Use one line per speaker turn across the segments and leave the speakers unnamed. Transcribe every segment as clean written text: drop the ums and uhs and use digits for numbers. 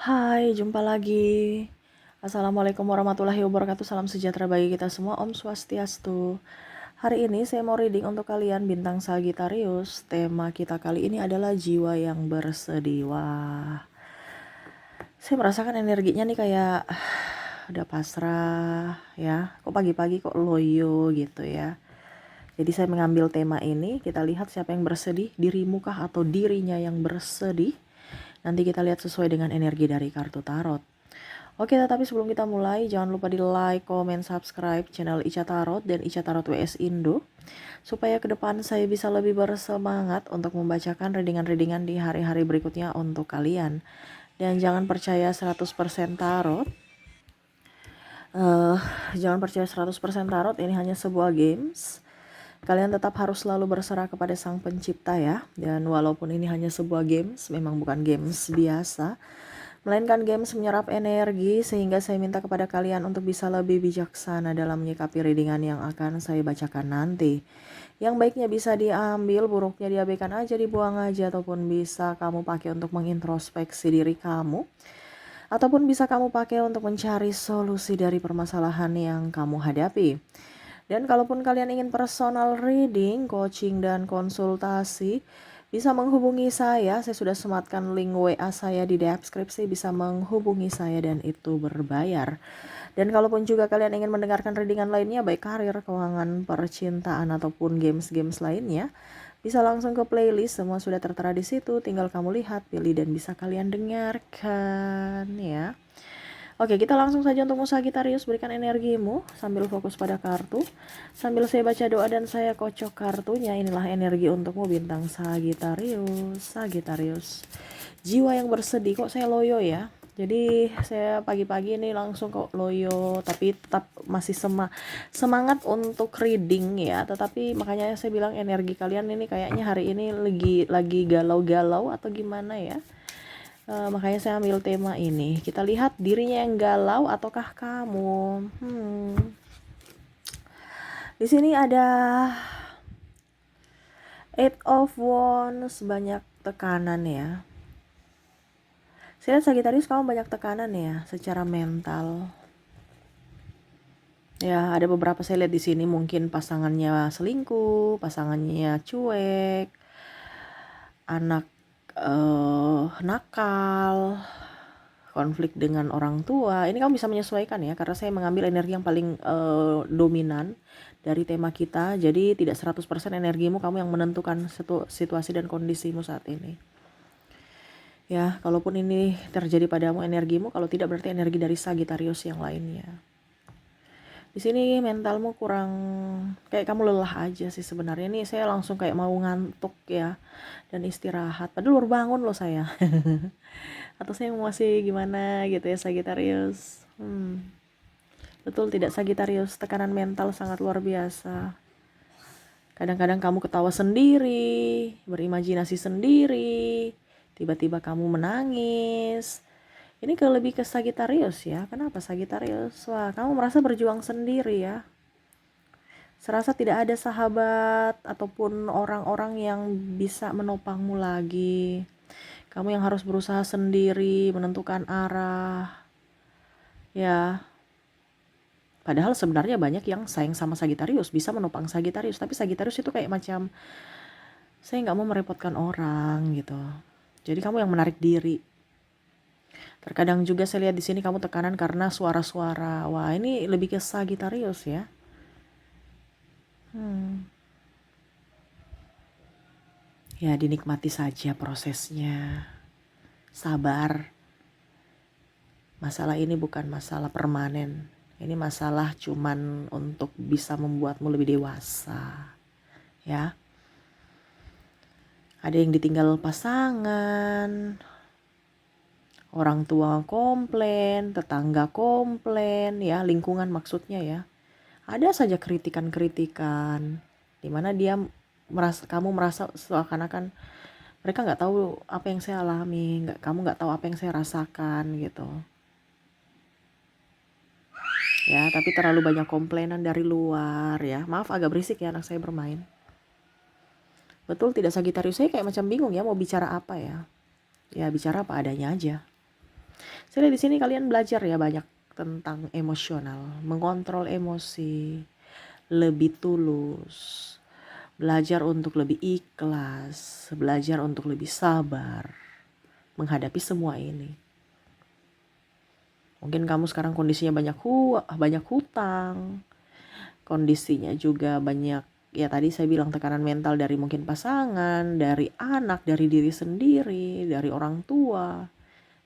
Hai, jumpa lagi. Assalamualaikum warahmatullahi wabarakatuh. Salam sejahtera bagi kita semua. Om Swastiastu. Hari ini saya mau reading untuk kalian bintang Sagittarius. Tema kita kali ini adalah jiwa yang bersedih. Wah, saya merasakan energinya nih kayak udah pasrah ya. Kok pagi-pagi kok loyo gitu ya. Jadi saya mengambil tema ini, kita lihat siapa yang bersedih, dirimu kah atau dirinya yang bersedih. Nanti kita lihat sesuai dengan energi dari kartu tarot. Oke, tetapi sebelum kita mulai, jangan lupa di like, comment, subscribe channel Ica Tarot dan Ica Tarot WS Indo. Supaya ke depan saya bisa lebih bersemangat untuk membacakan readingan-readingan di hari-hari berikutnya untuk kalian. Dan jangan percaya 100% tarot. Jangan percaya 100% tarot, ini hanya sebuah games. Kalian tetap harus selalu berserah kepada sang pencipta ya. Dan walaupun ini hanya sebuah games, memang bukan games biasa, melainkan games menyerap energi, sehingga saya minta kepada kalian untuk bisa lebih bijaksana dalam menyikapi readingan yang akan saya bacakan nanti. Yang baiknya bisa diambil, buruknya diabaikan aja, dibuang aja, ataupun bisa kamu pakai untuk mengintrospeksi diri kamu. Ataupun bisa kamu pakai untuk mencari solusi dari permasalahan yang kamu hadapi. Dan kalaupun kalian ingin personal reading, coaching, dan konsultasi, bisa menghubungi saya. Saya sudah sematkan link WA saya di deskripsi, bisa menghubungi saya dan itu berbayar. Dan kalaupun juga kalian ingin mendengarkan readingan lainnya, baik karir, keuangan, percintaan, ataupun games-games lainnya, bisa langsung ke playlist, semua sudah tertera di situ. Tinggal kamu lihat, pilih, dan bisa kalian dengarkan ya. Oke, kita langsung saja untuk Sagittarius, berikan energimu sambil fokus pada kartu. Sambil saya baca doa dan saya kocok kartunya, inilah energi untukmu bintang Sagittarius. Sagittarius, jiwa yang bersedih, kok saya loyo ya. Jadi saya pagi-pagi ini langsung kok loyo, tapi tetap masih semangat untuk reading ya. Tetapi makanya saya bilang energi kalian ini kayaknya hari ini lagi galau-galau atau gimana ya. Makanya saya ambil tema ini. Kita lihat dirinya yang galau ataukah kamu. Di sini ada Eight of Wands, banyak tekanan ya. Saya lihat Sagittarius kamu banyak tekanan ya secara mental. Ya, ada beberapa saya lihat di sini mungkin pasangannya selingkuh, pasangannya cuek, anak nakal, konflik dengan orang tua. Ini kamu bisa menyesuaikan ya, karena saya mengambil energi yang paling dominan dari tema kita. Jadi tidak 100% energimu kamu yang menentukan situasi dan kondisimu saat ini. Ya, kalaupun ini terjadi padamu energimu, kalau tidak berarti energi dari Sagittarius yang lainnya. Di sini mentalmu kurang, kayak kamu lelah aja sih sebenarnya. Nih saya langsung kayak mau ngantuk ya dan istirahat. Padahal baru bangun loh saya. Atau saya masih gimana gitu ya Sagittarius. Betul tidak Sagittarius, tekanan mental sangat luar biasa. Kadang-kadang kamu ketawa sendiri, berimajinasi sendiri, tiba-tiba kamu menangis. Ini lebih ke Sagittarius ya. Kenapa Sagittarius? Wah, kamu merasa berjuang sendiri ya. Serasa tidak ada sahabat ataupun orang-orang yang bisa menopangmu lagi. Kamu yang harus berusaha sendiri, menentukan arah. Ya, padahal sebenarnya banyak yang sayang sama Sagittarius, bisa menopang Sagittarius. Tapi Sagittarius itu kayak macam, saya nggak mau merepotkan orang gitu. Jadi kamu yang menarik diri. Terkadang juga saya lihat di sini kamu tekanan karena suara-suara. Wah, ini lebih ke Sagittarius ya. Ya, dinikmati saja prosesnya. Sabar. Masalah ini bukan masalah permanen. Ini masalah cuman untuk bisa membuatmu lebih dewasa. Ya. Ada yang ditinggal pasangan, orang tua komplain, tetangga komplain, ya lingkungan maksudnya ya. Ada saja kritikan-kritikan, dimana kamu merasa seakan-akan mereka nggak tahu apa yang saya alami, kamu nggak tahu apa yang saya rasakan gitu. Ya, tapi terlalu banyak komplainan dari luar ya. Maaf agak berisik ya anak saya bermain. Betul tidak Sagittarius, saya kayak macam bingung ya mau bicara apa ya. Ya bicara apa adanya aja. Saya lihat di sini kalian belajar ya banyak tentang emosional, mengontrol emosi, lebih tulus, belajar untuk lebih ikhlas, belajar untuk lebih sabar menghadapi semua ini. Mungkin kamu sekarang kondisinya banyak hutang, kondisinya juga banyak, ya tadi saya bilang tekanan mental dari mungkin pasangan, dari anak, dari diri sendiri, dari orang tua.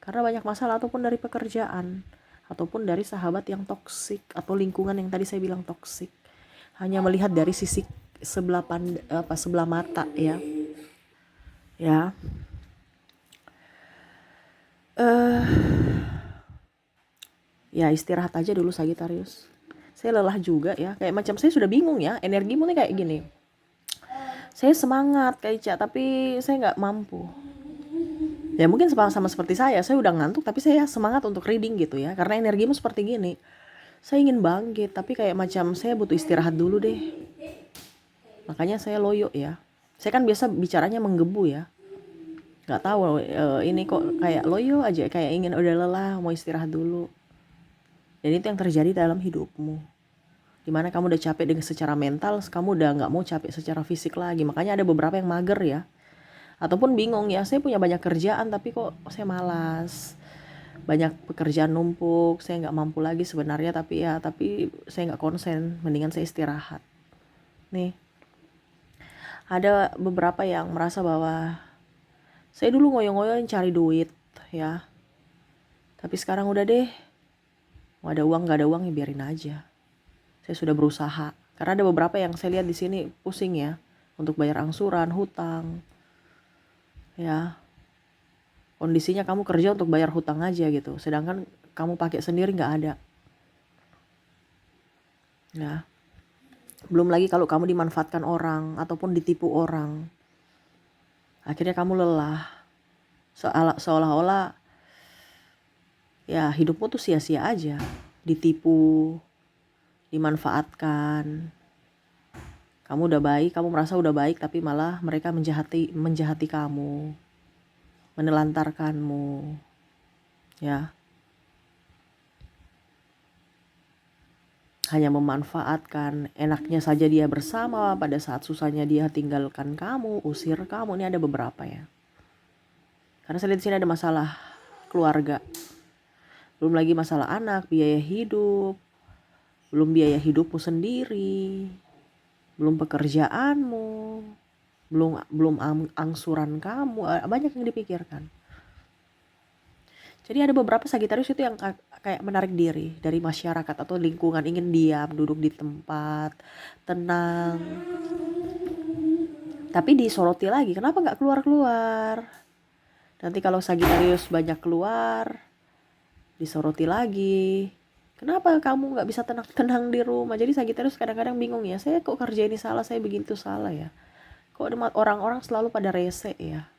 Karena banyak masalah ataupun dari pekerjaan, ataupun dari sahabat yang toksik atau lingkungan yang tadi saya bilang toksik. Hanya melihat dari sisi sebelah mata ya. Ya. Ya istirahat aja dulu Sagittarius. Saya lelah juga ya, kayak macam saya sudah bingung ya, energimu nih kayak gini. Saya semangat kayak Ica, tapi saya nggak mampu. Ya mungkin sama seperti saya udah ngantuk tapi saya semangat untuk reading gitu ya, karena energimu seperti gini. Saya ingin bangkit tapi kayak macam saya butuh istirahat dulu deh. Makanya saya loyo ya. Saya kan biasa bicaranya menggebu ya. Gak tahu ini kok kayak loyo aja, kayak ingin udah lelah mau istirahat dulu. Dan itu yang terjadi dalam hidupmu. Dimana kamu udah capek dengan secara mental, kamu udah gak mau capek secara fisik lagi. Makanya ada beberapa yang mager ya. Ataupun bingung ya, saya punya banyak kerjaan tapi kok saya malas. Banyak pekerjaan numpuk, saya gak mampu lagi sebenarnya, tapi saya gak konsen, mendingan saya istirahat. Nih, ada beberapa yang merasa bahwa saya dulu ngoyo-ngoyoin cari duit ya, tapi sekarang udah deh, mau ada uang gak ada uang ya biarin aja. Saya sudah berusaha, karena ada beberapa yang saya lihat di sini pusing ya untuk bayar angsuran, hutang ya. Kondisinya kamu kerja untuk bayar hutang aja gitu, sedangkan kamu pakai sendiri nggak ada ya. Belum lagi kalau kamu dimanfaatkan orang ataupun ditipu orang, akhirnya kamu lelah, seolah-olah ya hidupmu tuh sia-sia aja, ditipu, dimanfaatkan. Kamu udah baik, kamu merasa udah baik, tapi malah mereka menjahati kamu, menelantarkanmu ya. Hanya memanfaatkan, enaknya saja dia bersama, pada saat susahnya dia tinggalkan kamu, usir kamu. Ini ada beberapa ya. Karena saya lihat di sini ada masalah keluarga. Belum lagi masalah anak, biaya hidup, belum biaya hidupmu sendiri, belum pekerjaanmu, belum angsuran kamu, banyak yang dipikirkan. Jadi ada beberapa Sagittarius itu yang kayak menarik diri dari masyarakat atau lingkungan, ingin diam, duduk di tempat, tenang. Tapi disoroti lagi, kenapa gak keluar-keluar? Nanti kalau Sagittarius banyak keluar, disoroti lagi. Kenapa kamu gak bisa tenang-tenang di rumah? Jadi Sagittarius kadang-kadang bingung ya, saya kok kerja ini salah, saya begitu salah ya. Kok orang-orang selalu pada rese ya?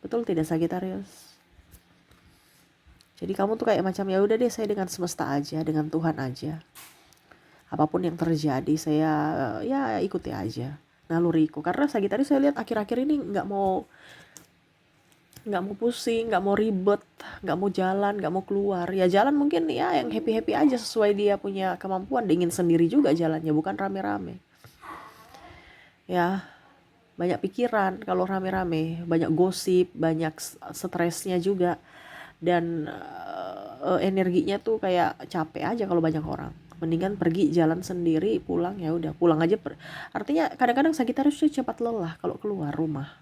Betul tidak Sagittarius? Jadi kamu tuh kayak macam ya udah deh, saya dengan semesta aja, dengan Tuhan aja. Apapun yang terjadi saya ya ikuti aja naluriku. Karena Sagittarius saya lihat akhir-akhir ini nggak mau pusing, nggak mau ribet, nggak mau jalan, nggak mau keluar. Ya jalan mungkin ya yang happy aja sesuai dia punya kemampuan. Ingin sendiri juga jalannya, bukan rame-rame. Ya banyak pikiran kalau rame-rame, banyak gosip, banyak stresnya juga. Dan energinya tuh kayak capek aja kalau banyak orang. Mendingan pergi jalan sendiri, pulang ya udah, pulang aja. Artinya kadang-kadang Sagittarius tuh cepat lelah kalau keluar rumah.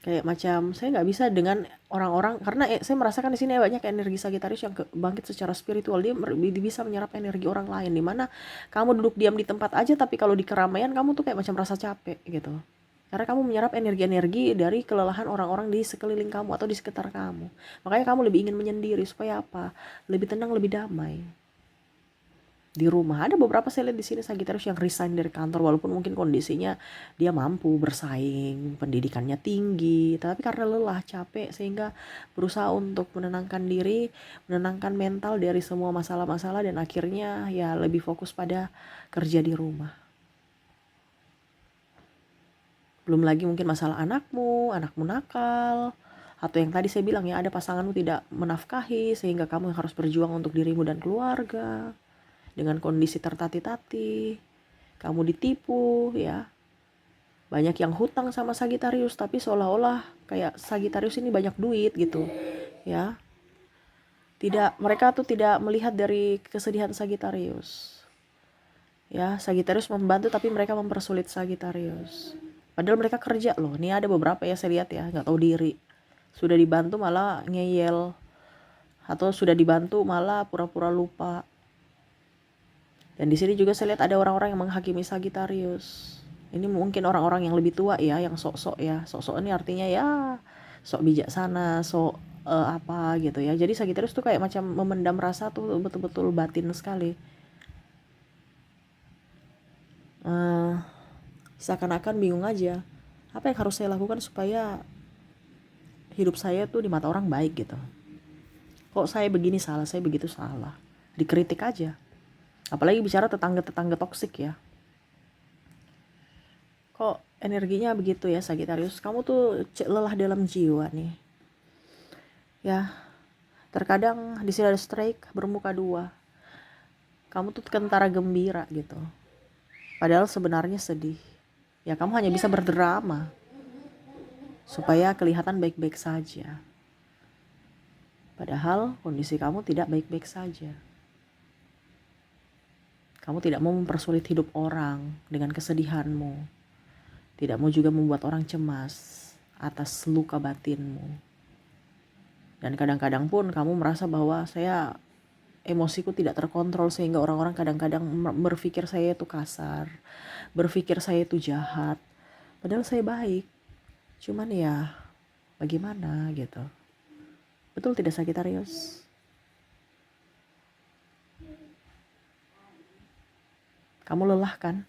Kayak macam saya nggak bisa dengan orang-orang, karena saya merasakan di sini banyak energi Sagittarius yang bangkit secara spiritual. Dia bisa menyerap energi orang lain, dimana kamu duduk diam di tempat aja, tapi kalau di keramaian kamu tuh kayak macam rasa capek gitu. Karena kamu menyerap energi-energi dari kelelahan orang-orang di sekeliling kamu atau di sekitar kamu. Makanya kamu lebih ingin menyendiri supaya apa? Lebih tenang, lebih damai. Di rumah ada beberapa saya lihat di sini Sagittarius yang resign dari kantor, walaupun mungkin kondisinya dia mampu bersaing, pendidikannya tinggi, tapi karena lelah, capek, sehingga berusaha untuk menenangkan diri, menenangkan mental dari semua masalah-masalah, dan akhirnya ya lebih fokus pada kerja di rumah. Belum lagi mungkin masalah anakmu nakal, Atau yang tadi saya bilang ya, ada pasanganmu tidak menafkahi sehingga kamu harus berjuang untuk dirimu dan keluarga dengan kondisi tertati-tati, kamu ditipu ya. Banyak yang hutang sama Sagittarius tapi seolah-olah kayak Sagittarius ini banyak duit gitu ya. Mereka tuh tidak melihat dari kesedihan Sagittarius ya. Sagittarius membantu tapi mereka mempersulit Sagittarius, padahal mereka kerja loh. Ini ada beberapa ya saya lihat ya, nggak tahu diri, sudah dibantu malah ngeyel, atau sudah dibantu malah pura-pura lupa. Dan di sini juga saya lihat ada orang-orang yang menghakimi Sagittarius. Ini mungkin orang-orang yang lebih tua ya, yang sok-sok ya. Sok-sok ini artinya ya sok bijaksana, sok apa gitu ya. Jadi Sagittarius tuh kayak macam memendam rasa tuh betul-betul batin sekali. Seakan-akan bingung aja. Apa yang harus saya lakukan supaya hidup saya tuh di mata orang baik gitu. Kok saya begini salah, saya begitu salah. Dikritik aja. Apalagi bicara tetangga-tetangga toksik ya. Kok energinya begitu ya Sagittarius? Kamu tuh lelah dalam jiwa nih. Ya, terkadang di sini ada strike bermuka dua. Kamu tuh kentara gembira gitu. Padahal sebenarnya sedih. Ya kamu hanya bisa berdrama supaya kelihatan baik-baik saja. Padahal kondisi kamu tidak baik-baik saja. Kamu tidak mau mempersulit hidup orang dengan kesedihanmu. Tidak mau juga membuat orang cemas atas luka batinmu. Dan kadang-kadang pun kamu merasa bahwa emosiku tidak terkontrol sehingga orang-orang kadang-kadang berpikir saya itu kasar, berpikir saya itu jahat. Padahal saya baik. Cuman ya bagaimana gitu. Betul tidak Sagittarius? Kamu lelah kan?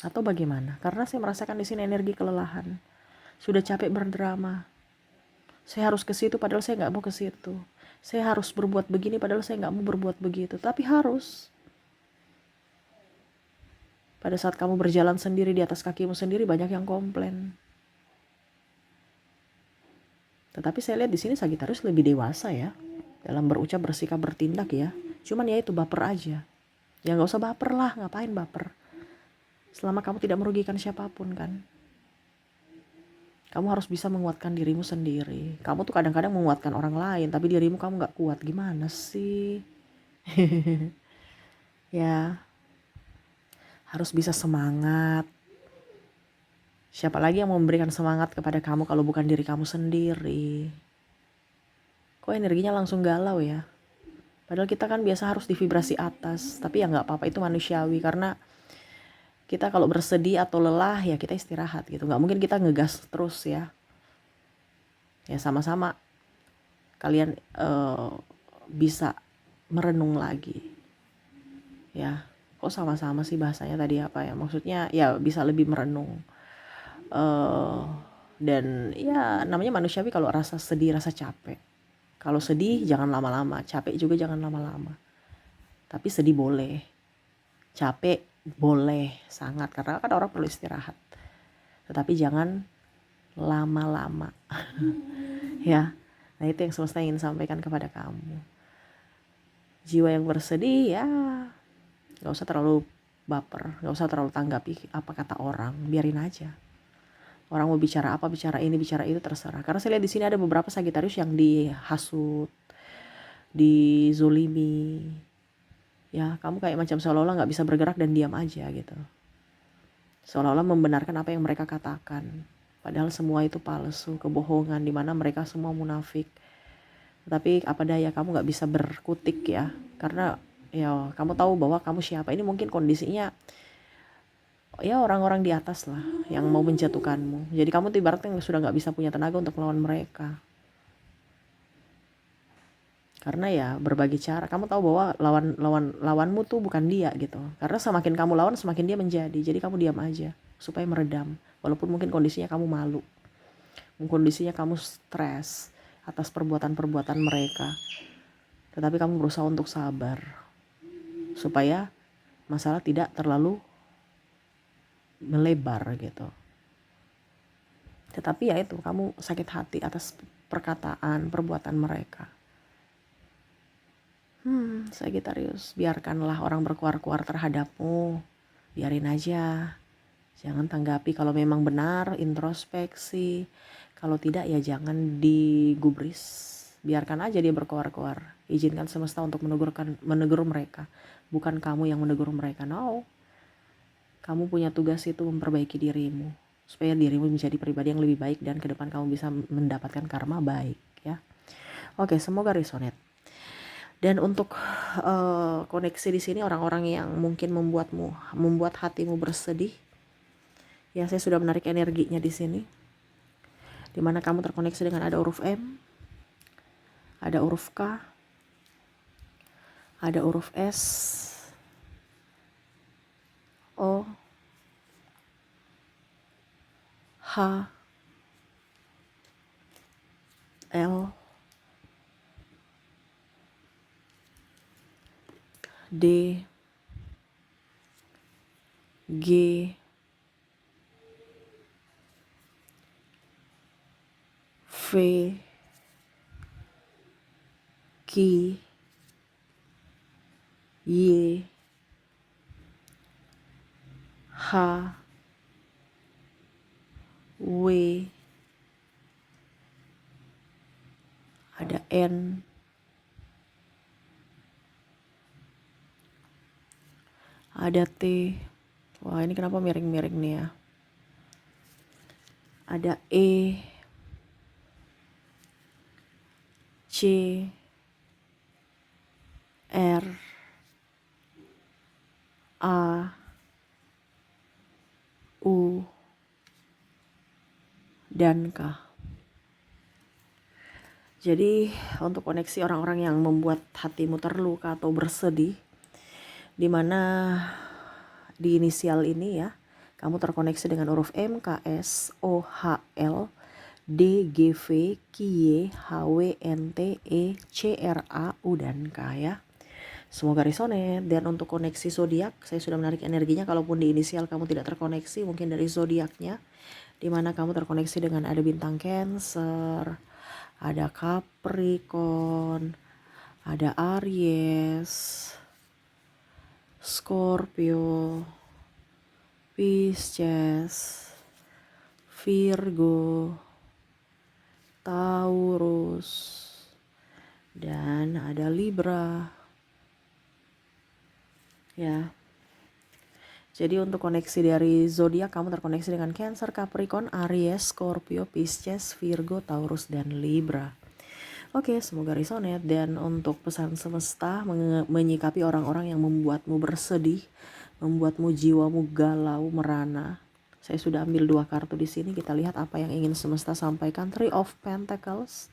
Atau bagaimana? Karena saya merasakan di sini energi kelelahan. Sudah capek berdrama. Saya harus ke situ padahal saya nggak mau ke situ. Saya harus berbuat begini padahal saya nggak mau berbuat begitu. Tapi harus. Pada saat kamu berjalan sendiri di atas kakimu sendiri banyak yang komplain. Tetapi saya lihat di sini Sagittarius lebih dewasa ya dalam berucap, bersikap, bertindak ya. Cuman ya itu baper aja. Ya nggak usah baper lah, ngapain baper? Selama kamu tidak merugikan siapapun kan. Kamu harus bisa menguatkan dirimu sendiri. Kamu tuh kadang-kadang menguatkan orang lain, tapi dirimu kamu gak kuat. Gimana sih? Ya, harus bisa semangat. Siapa lagi yang mau memberikan semangat kepada kamu kalau bukan diri kamu sendiri? Kok energinya langsung galau ya? Padahal kita kan biasa harus di vibrasi atas. Tapi ya gak apa-apa, itu manusiawi. Karena kita kalau bersedih atau lelah ya kita istirahat gitu. Gak mungkin kita ngegas terus ya. Ya sama-sama kalian bisa merenung lagi. Ya, kok sama-sama sih bahasanya tadi apa ya? Maksudnya ya bisa lebih merenung. Dan ya namanya manusiawi kalau rasa sedih, rasa capek. Kalau sedih jangan lama-lama, capek juga jangan lama-lama. Tapi sedih boleh. Capek boleh sangat karena kan orang perlu istirahat. Tetapi jangan lama-lama. Ya. Nah, itu yang semesta ingin sampaikan kepada kamu. Jiwa yang bersedih ya gak usah terlalu baper, gak usah terlalu tanggapi apa kata orang, biarin aja. Orang mau bicara apa, bicara ini, bicara itu, terserah. Karena saya lihat di sini ada beberapa Sagittarius yang dihasut, dizolimi. Ya, kamu kayak macam seolah-olah gak bisa bergerak dan diam aja gitu. Seolah-olah membenarkan apa yang mereka katakan. Padahal semua itu palsu, kebohongan, dimana mereka semua munafik. Tapi apa daya, kamu gak bisa berkutik ya. Karena ya kamu tahu bahwa kamu siapa. Ini mungkin kondisinya ya orang-orang di atas lah yang mau menjatuhkanmu. Jadi kamu tuh ibaratnya sudah gak bisa punya tenaga untuk melawan mereka. Karena ya berbagai cara. Kamu tahu bahwa lawanmu tuh bukan dia gitu. Karena semakin kamu lawan semakin dia menjadi. Jadi kamu diam aja supaya meredam. Walaupun mungkin kondisinya kamu malu. Kondisinya kamu stres atas perbuatan-perbuatan mereka. Tetapi kamu berusaha untuk sabar. Supaya masalah tidak terlalu melebar gitu. Tetapi ya itu, kamu sakit hati atas perkataan, perbuatan mereka. Sagittarius, biarkanlah orang berkuar-kuar terhadapmu. Biarin aja. Jangan tanggapi, kalau memang benar introspeksi. Kalau tidak ya jangan digubris. Biarkan aja dia berkuar-kuar. Izinkan semesta untuk menegur mereka. Bukan kamu yang menegur mereka. No. Kamu punya tugas itu memperbaiki dirimu. Supaya dirimu menjadi pribadi yang lebih baik dan ke depan kamu bisa mendapatkan karma baik ya. Oke, semoga resonate. Dan untuk koneksi di sini orang-orang yang mungkin membuat hatimu bersedih. Ya, saya sudah menarik energinya di sini. Di mana kamu terkoneksi dengan ada huruf M, ada huruf K, ada huruf S, O, H, L, D, G, V, Q, Y, H, W, ada N, ada T. Wah, ini kenapa miring-miring nih ya. Ada E, C, R, A, U, dan K. Jadi untuk koneksi orang-orang yang membuat hatimu terluka atau bersedih, dimana di inisial ini ya, kamu terkoneksi dengan huruf M, K, S, O, H, L, D, G, V, Q, Y, H, W, N, T, E, C, R, A, U, dan K ya. Semoga resonate. Dan untuk koneksi zodiak, saya sudah menarik energinya. Kalaupun di inisial kamu tidak terkoneksi, mungkin dari zodiaknya, dimana kamu terkoneksi dengan ada bintang Cancer, ada Capricorn, ada Aries, Scorpio, Pisces, Virgo, Taurus, dan ada Libra ya. Jadi untuk koneksi dari zodiak, kamu terkoneksi dengan Cancer, Capricorn, Aries, Scorpio, Pisces, Virgo, Taurus, dan Libra. Oke, semoga resonate. Dan untuk pesan semesta, menyikapi orang-orang yang membuatmu bersedih, membuatmu jiwamu galau, merana. Saya sudah ambil 2 kartu di sini. Kita lihat apa yang ingin semesta sampaikan. Three of Pentacles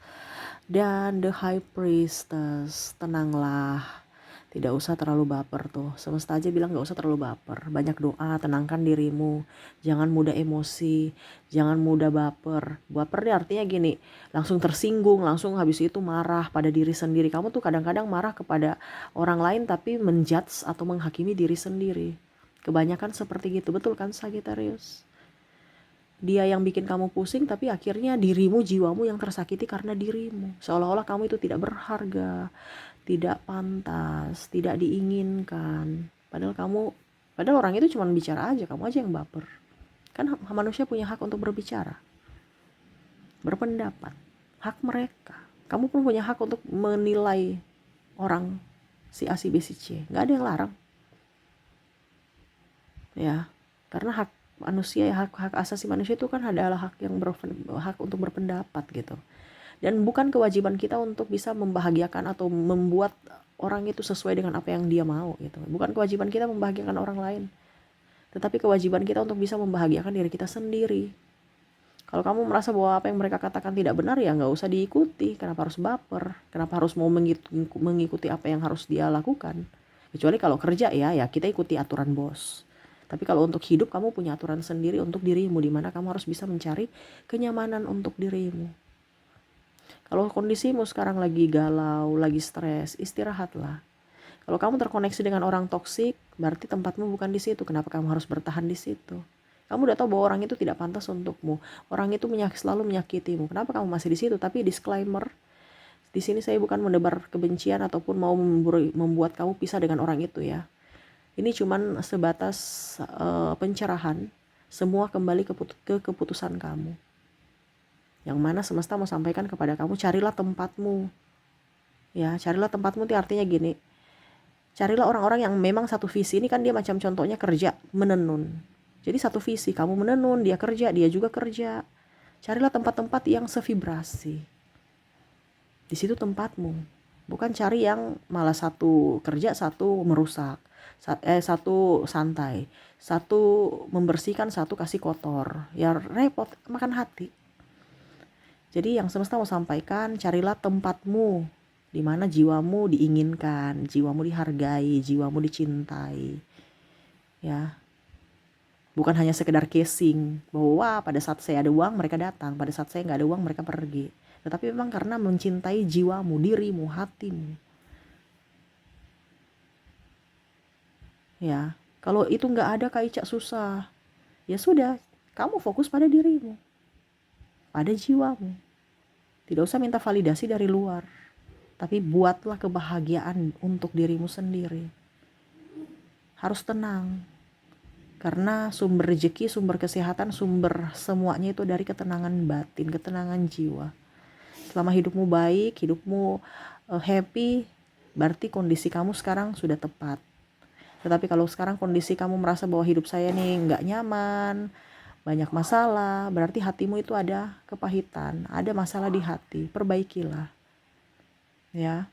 dan the High Priestess. Tenanglah. Tidak usah terlalu baper tuh. Semesta aja bilang gak usah terlalu baper. Banyak doa, tenangkan dirimu. Jangan mudah emosi, jangan mudah baper. Baper nih artinya gini, langsung tersinggung, langsung habis itu marah pada diri sendiri. Kamu tuh kadang-kadang marah kepada orang lain tapi menjudge atau menghakimi diri sendiri. Kebanyakan seperti gitu, betul kan Sagittarius? Dia yang bikin kamu pusing tapi akhirnya dirimu, jiwamu yang tersakiti karena dirimu. Seolah-olah kamu itu tidak berharga, tidak pantas, tidak diinginkan. Padahal orang itu cuma bicara aja, kamu aja yang baper. Kan manusia punya hak untuk berbicara, berpendapat, hak mereka. Kamu pun punya hak untuk menilai orang si A, si B, si C. Gak ada yang larang. Ya, karena hak manusia ya, hak asasi manusia itu kan adalah hak untuk berpendapat gitu. Dan bukan kewajiban kita untuk bisa membahagiakan atau membuat orang itu sesuai dengan apa yang dia mau gitu. Bukan kewajiban kita membahagiakan orang lain, tetapi kewajiban kita untuk bisa membahagiakan diri kita sendiri. Kalau kamu merasa bahwa apa yang mereka katakan tidak benar, ya nggak usah diikuti. Kenapa harus baper? Kenapa harus mau mengikuti apa yang harus dia lakukan? Kecuali kalau kerja ya kita ikuti aturan bos. Tapi kalau untuk hidup, kamu punya aturan sendiri untuk dirimu, di mana kamu harus bisa mencari kenyamanan untuk dirimu. Kalau kondisimu sekarang lagi galau, lagi stres, istirahatlah. Kalau kamu terkoneksi dengan orang toksik, berarti tempatmu bukan di situ. Kenapa kamu harus bertahan di situ? Kamu udah tahu bahwa orang itu tidak pantas untukmu. Orang itu selalu menyakitimu. Kenapa kamu masih di situ? Tapi disclaimer, di sini saya bukan menebar kebencian ataupun mau membuat kamu pisah dengan orang itu ya. Ini cuman sebatas pencerahan. Semua kembali ke keputusan kamu. Yang mana semesta mau sampaikan kepada kamu, carilah tempatmu. Ya, carilah tempatmu itu artinya gini. Carilah orang-orang yang memang satu visi. Ini kan dia macam contohnya kerja, menenun. Jadi satu visi, kamu menenun, dia kerja, dia juga kerja. Carilah tempat-tempat yang sevibrasi. Di situ tempatmu. Bukan cari yang malah satu kerja, satu merusak. Satu santai. Satu membersihkan, satu kasih kotor. Ya repot, makan hati. Jadi yang semesta mau sampaikan, carilah tempatmu di mana jiwamu diinginkan, jiwamu dihargai, jiwamu dicintai. Ya. Bukan hanya sekedar casing bahwa pada saat saya ada uang mereka datang, pada saat saya nggak ada uang mereka pergi. Tetapi memang karena mencintai jiwamu, dirimu, hatimu. Ya, kalau itu nggak ada Kak Ica susah. Ya sudah, kamu fokus pada dirimu, pada jiwamu. Tidak usah minta validasi dari luar, tapi buatlah kebahagiaan untuk dirimu sendiri. Harus tenang, karena sumber rezeki, sumber kesehatan, sumber semuanya itu dari ketenangan batin, ketenangan jiwa. Selama hidupmu baik, hidupmu happy, berarti kondisi kamu sekarang sudah tepat. Tetapi kalau sekarang kondisi kamu merasa bahwa hidup saya nih nggak nyaman, banyak masalah, berarti hatimu itu ada kepahitan, ada masalah di hati, perbaikilah. Ya.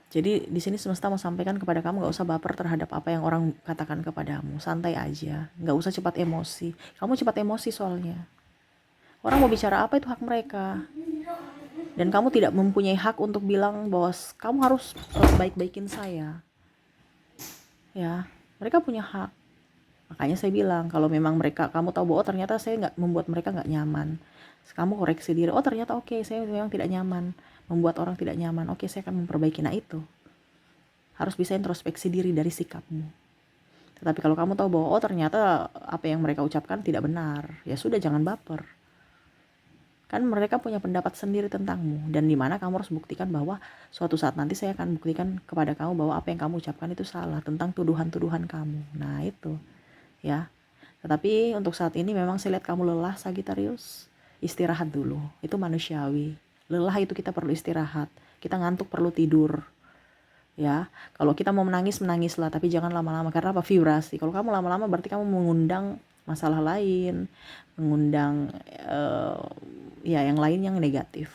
Jadi di sini semesta mau sampaikan kepada kamu, nggak usah baper terhadap apa yang orang katakan kepadamu, santai aja, nggak usah cepat emosi. Kamu cepat emosi soalnya. Orang mau bicara apa itu hak mereka, dan kamu tidak mempunyai hak untuk bilang bahwa kamu harus baik-baikin saya. Ya, mereka punya hak. Makanya saya bilang kalau memang kamu tahu bahwa ternyata saya nggak membuat mereka nggak nyaman, kamu koreksi diri. Oh ternyata oke, saya memang tidak nyaman, membuat orang tidak nyaman. Oke, saya akan memperbaiki. Nah itu harus bisa introspeksi diri dari sikapmu. Tetapi kalau kamu tahu bahwa oh ternyata apa yang mereka ucapkan tidak benar, ya sudah, jangan baper. Kan mereka punya pendapat sendiri tentangmu, dan dimana kamu harus buktikan bahwa suatu saat nanti saya akan buktikan kepada kamu bahwa apa yang kamu ucapkan itu salah tentang tuduhan-tuduhan kamu. Nah itu ya. Tetapi untuk saat ini memang saya lihat kamu lelah, Sagittarius. Istirahat dulu, itu manusiawi. Lelah itu kita perlu istirahat, kita ngantuk perlu tidur. Ya, kalau kita mau menangis, menangislah, tapi jangan lama-lama. Karena apa? Vibrasi. Kalau kamu lama-lama berarti kamu mengundang masalah lain, mengundang ya yang lain yang negatif.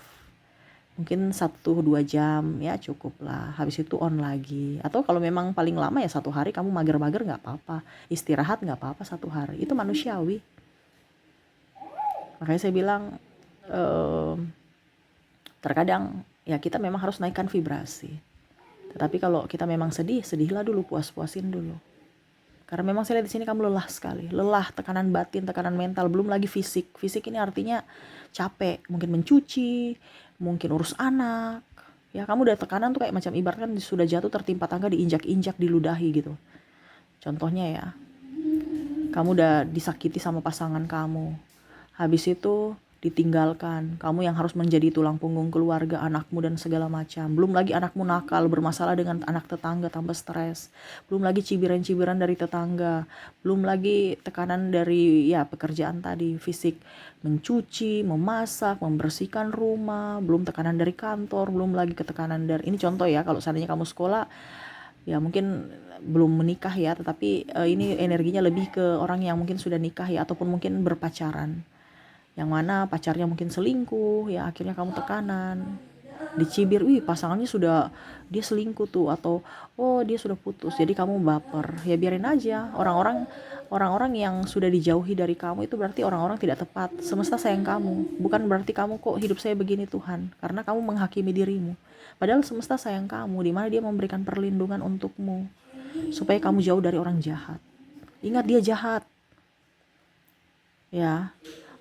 Mungkin 1-2 jam ya cukup lah, habis itu on lagi. Atau kalau memang paling lama ya 1 hari kamu mager-mager gak apa-apa, istirahat gak apa-apa 1 hari, itu manusiawi. Makanya saya bilang terkadang ya kita memang harus naikkan vibrasi. Tetapi kalau kita memang sedih, sedihlah dulu, puas-puasin dulu. Karena memang saya lihat di sini kamu lelah sekali, lelah, tekanan batin, tekanan mental, belum lagi fisik. Fisik ini artinya capek, mungkin mencuci, mungkin urus anak. Ya kamu udah tekanan tuh kayak macam ibaratkan sudah jatuh tertimpa tangga, diinjak-injak, diludahi gitu. Contohnya ya, kamu udah disakiti sama pasangan kamu, habis itu ditinggalkan, kamu yang harus menjadi tulang punggung keluarga, anakmu dan segala macam. Belum lagi anakmu nakal, bermasalah dengan anak tetangga, tambah stres. Belum lagi cibiran-cibiran dari tetangga. Belum lagi tekanan dari ya pekerjaan tadi, fisik, mencuci, memasak, membersihkan rumah. Belum tekanan dari kantor, belum lagi ketekanan dari, ini contoh ya, kalau seandainya kamu sekolah, ya mungkin belum menikah ya, tetapi ini energinya lebih ke orang yang mungkin sudah nikah ya, ataupun mungkin berpacaran. Yang mana pacarnya mungkin selingkuh, ya akhirnya kamu tekanan, dicibir, wih pasangannya sudah, dia selingkuh tuh, atau oh dia sudah putus, jadi kamu baper. Ya biarin aja, orang-orang yang sudah dijauhi dari kamu itu berarti orang-orang tidak tepat. Semesta sayang kamu, bukan berarti kamu kok hidup saya begini Tuhan, karena kamu menghakimi dirimu. Padahal semesta sayang kamu, di mana dia memberikan perlindungan untukmu supaya kamu jauh dari orang jahat. Ingat, dia jahat ya.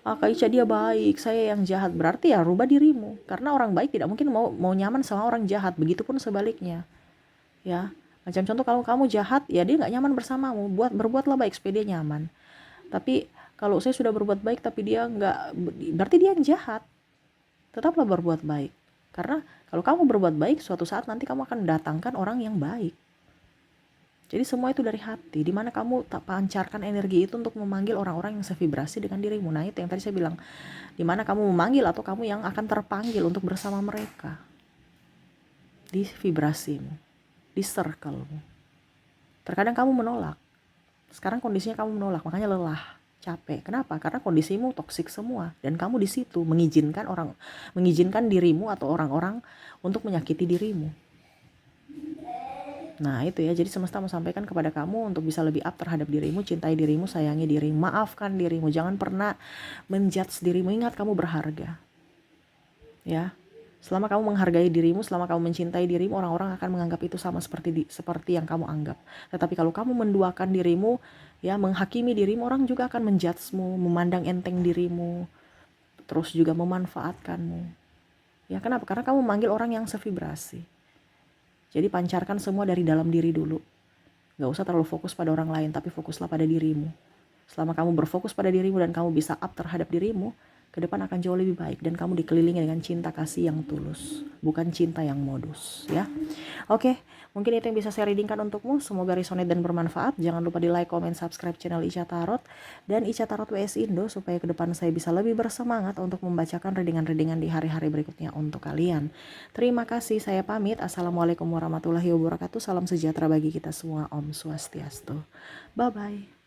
Kak Ica dia baik, saya yang jahat. Berarti ya rubah dirimu, karena orang baik tidak mungkin mau nyaman sama orang jahat, begitupun sebaliknya ya. Macam contoh kalau kamu jahat, ya dia nggak nyaman bersamamu. Berbuatlah baik supaya dia nyaman. Tapi kalau saya sudah berbuat baik tapi dia nggak, berarti dia yang jahat. Tetaplah berbuat baik. Karena kalau kamu berbuat baik, suatu saat nanti kamu akan mendatangkan orang yang baik. Jadi semua itu dari hati, dimana kamu tak pancarkan energi itu untuk memanggil orang-orang yang sevibrasi dengan dirimu. Nah itu yang tadi saya bilang, dimana kamu memanggil atau kamu yang akan terpanggil untuk bersama mereka. Di vibrasimu, di circlemu. Terkadang kamu menolak. Sekarang kondisinya kamu menolak, makanya lelah, capek. Kenapa? Karena kondisimu toksik semua dan kamu di situ mengizinkan dirimu atau orang-orang untuk menyakiti dirimu. Nah itu ya, jadi semesta mau sampaikan kepada kamu untuk bisa lebih up terhadap dirimu, cintai dirimu, sayangi dirimu, maafkan dirimu, jangan pernah menjudge dirimu. Ingat kamu berharga. Ya, selama kamu menghargai dirimu, selama kamu mencintai dirimu, orang-orang akan menganggap itu sama seperti yang kamu anggap. Tetapi kalau kamu menduakan dirimu, ya menghakimi dirimu, orang juga akan menjudgemu, memandang enteng dirimu, terus juga memanfaatkanmu. Ya kenapa? Karena kamu memanggil orang yang sevibrasi. Jadi pancarkan semua dari dalam diri dulu. Gak usah terlalu fokus pada orang lain, tapi fokuslah pada dirimu. Selama kamu berfokus pada dirimu dan kamu bisa up terhadap dirimu, ke depan akan jauh lebih baik dan kamu dikelilingi dengan cinta kasih yang tulus, bukan cinta yang modus, ya. Oke, mungkin itu yang bisa saya readingkan untukmu. Semoga resonate dan bermanfaat. Jangan lupa di like, comment, subscribe channel Ica Tarot dan Ica Tarot WS Indo supaya ke depan saya bisa lebih bersemangat untuk membacakan readingan-readingan di hari-hari berikutnya untuk kalian. Terima kasih, saya pamit. Assalamualaikum warahmatullahi wabarakatuh. Salam sejahtera bagi kita semua. Om Swastiastu. Bye-bye.